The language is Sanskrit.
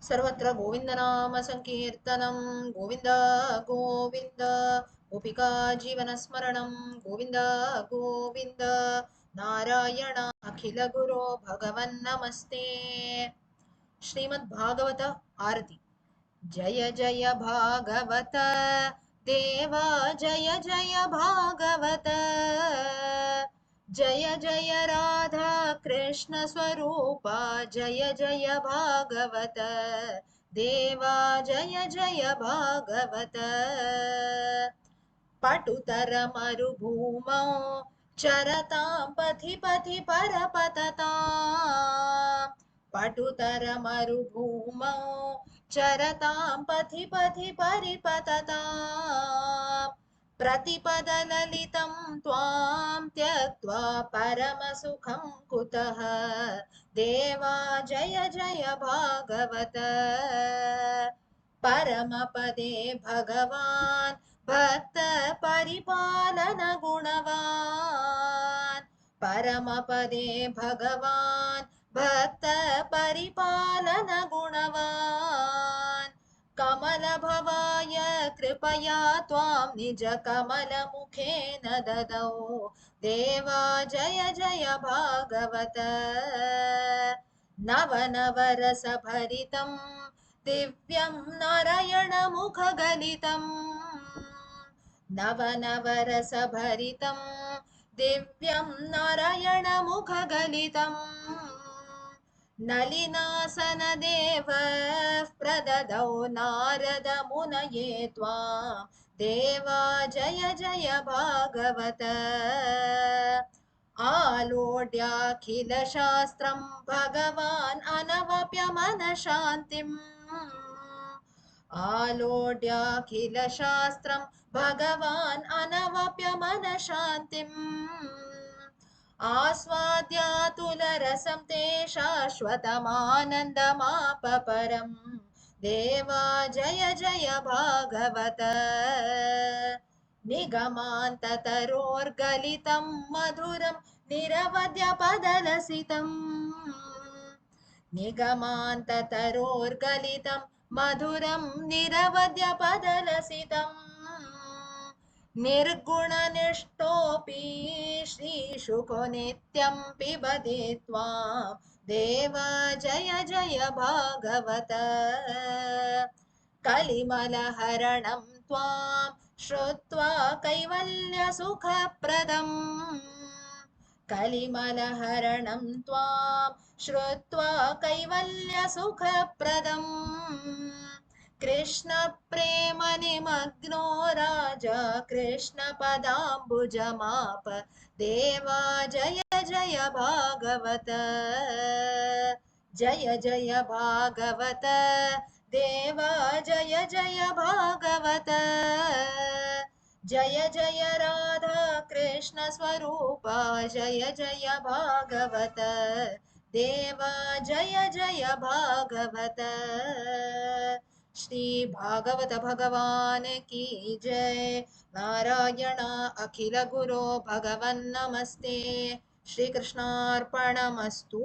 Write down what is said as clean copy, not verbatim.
सर्वत्र गोविन्दनाम संकीर्तनं गोविन्द गोविन्द गोपिका जीवनस्मरणं गोविन्द गोविन्द नारायण अखिल गुरो भगवन् नमस्ते। श्रीमद्भागवत आरती। जय जय भागवत देवा जय जय भागवत जय जय राधा कृष्ण स्वरूपा जय जय भागवत देवा जय जय भागवत पटुतर मरुभूमौ चरतां पथि पथि परपततां पटुतर मरुभूमौ चरतां पथि पथि परिपततां प्रतिपदललितं त्वां त्यक्त्वा परमसुखं कुतः देवा जय जय भागवत परमपदे भगवान् भक्त परिपालन गुणवान् परमपदे भगवान् भक्त परिपालन गुणवान् कमलभवाय कृपया त्वां निज कमलमुखेन ददौ देवा जय जय भागवत नव नवरसभरितं दिव्यं नारायणमुखगलितं नव नवरसभरितं दिव्यं नारायणमुखगलितं नलिनासनदेवः प्रददौ नारदमुनये त्वां देवा जय जय भागवत आलोड्याखिलशास्त्रं भगवान् अनवप्य मनशान्तिम् आलोड्याखिलशास्त्रं भगवान् अनवप्य मनशान्तिम् आस्वाद्यातुलरसं ते शाश्वतमानन्दमाप परम् देवा जय जय भागवत निगमान्ततरोर्गलितं मधुरं निरवध्यपदलसितम् निगमान्ततरोर्गलितं मधुरं निरवध्यपदलसितम् निर्गुणनिष्ठोऽपि श्रीशुको नित्यं पिबते त्वां देवा जय जय भागवत कलिमलहरणं त्वां श्रुत्वा कैवल्यसुखप्रदम् कलिमलहरणं त्वां श्रुत्वा कैवल्यसुखप्रदम् कृष्णप्रेमनिमग्नो राजा कृष्णपदाम्बुजमाप देवा जय जय भागवत जय जय भागवत देवा जय जय भागवत जय जय राधा कृष्ण स्वरूपा जय जय भागवत देवा जय जय भागवत श्री भागवत भगवान की जय। नारायण अखिल गुरो भगवन् नमस्ते। श्री कृष्णार्पणमस्तु।